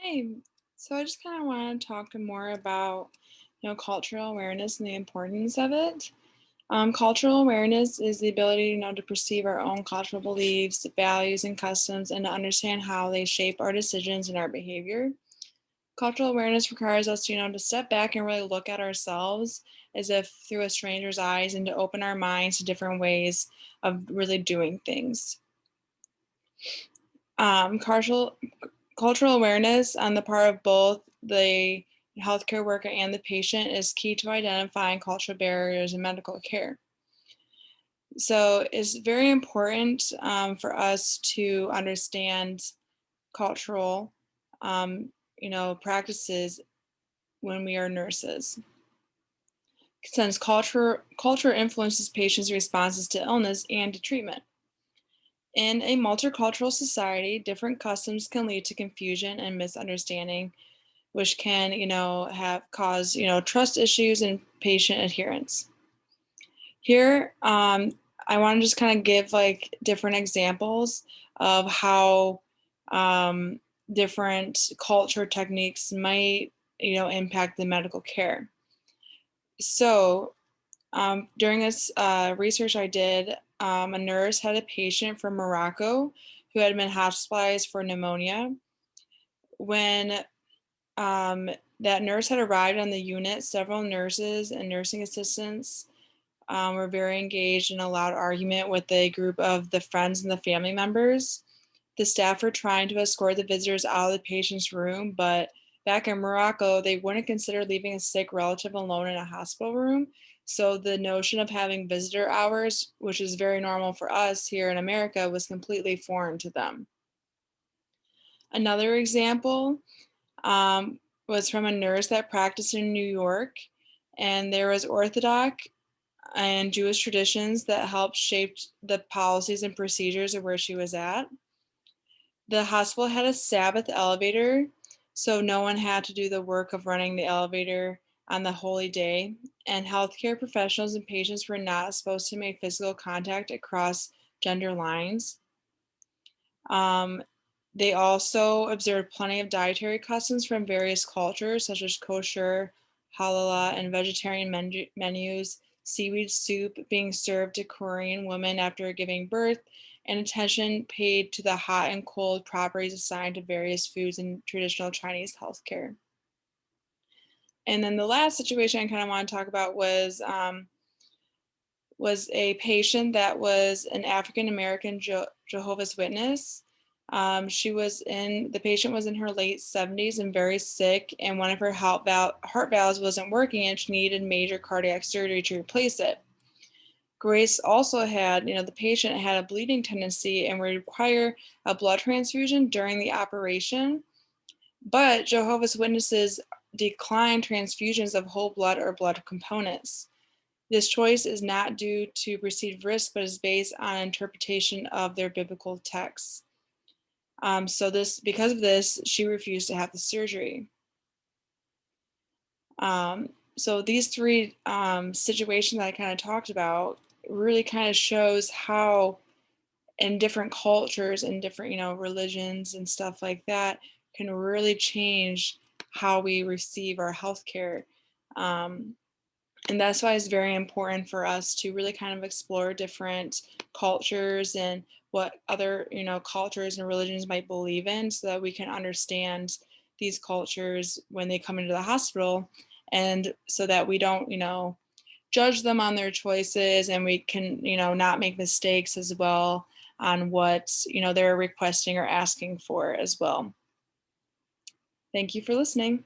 Hey, so I just kind of want to talk more about, cultural awareness and the importance of it. Cultural awareness is the ability, to perceive our own cultural beliefs, values, and customs, and to understand how they shape our decisions and our behavior. Cultural awareness requires us, to step back and really look at ourselves as if through a stranger's eyes and to open our minds to different ways of really doing things. Um, cultural Cultural awareness on the part of both the healthcare worker and the patient is key to identifying cultural barriers in medical care. So it's very important for us to understand cultural, practices when we are nurses, since culture influences patients' responses to illness and to treatment. In a multicultural society, different customs can lead to confusion and misunderstanding, which can, have cause, trust issues and patient adherence. Here, I want to just kind of give like different examples of how um, different culture techniques might, impact the medical care. So, during this research I did, a nurse had a patient from Morocco who had been hospitalized for pneumonia. When Um, that nurse had arrived on the unit. Several nurses and nursing assistants were very engaged in a loud argument with a group of the friends and the family members. The staff were trying to escort the visitors out of the patient's room, but back in Morocco, they wouldn't consider leaving a sick relative alone in a hospital room. So the notion of having visitor hours, which is very normal for us here in America, was completely foreign to them. Another example um, was from a nurse that practiced in New York, and there was Orthodox and Jewish traditions that helped shape the policies and procedures of where she was at. The hospital had a Sabbath elevator, so no one had to do the work of running the elevator on the holy day, and healthcare professionals and patients were not supposed to make physical contact across gender lines. Um, they also observed plenty of dietary customs from various cultures, such as kosher, halal, and vegetarian menus, seaweed soup being served to Korean women after giving birth, and attention paid to the hot and cold properties assigned to various foods in traditional Chinese healthcare. And then the last situation I kind of want to talk about was a patient that was an African American Jehovah's Witness. The patient was in her late 70s and very sick, and one of her heart valves wasn't working, and she needed major cardiac surgery to replace it. Grace also had, the patient had a bleeding tendency and would require a blood transfusion during the operation, but Jehovah's Witnesses declined transfusions of whole blood or blood components. This choice is not due to perceived risk, but is based on interpretation of their biblical texts. Because of this, she refused to have the surgery. So these three situations that I kind of talked about really kind of shows how in different cultures and different, religions and stuff like that can really change how we receive our healthcare. Um, and that's why it's very important for us to really kind of explore different cultures and what other cultures and religions might believe in, so that we can understand these cultures when they come into the hospital, and so that we don't judge them on their choices, and we can not make mistakes as well on what they're requesting or asking for as well. Thank you for listening.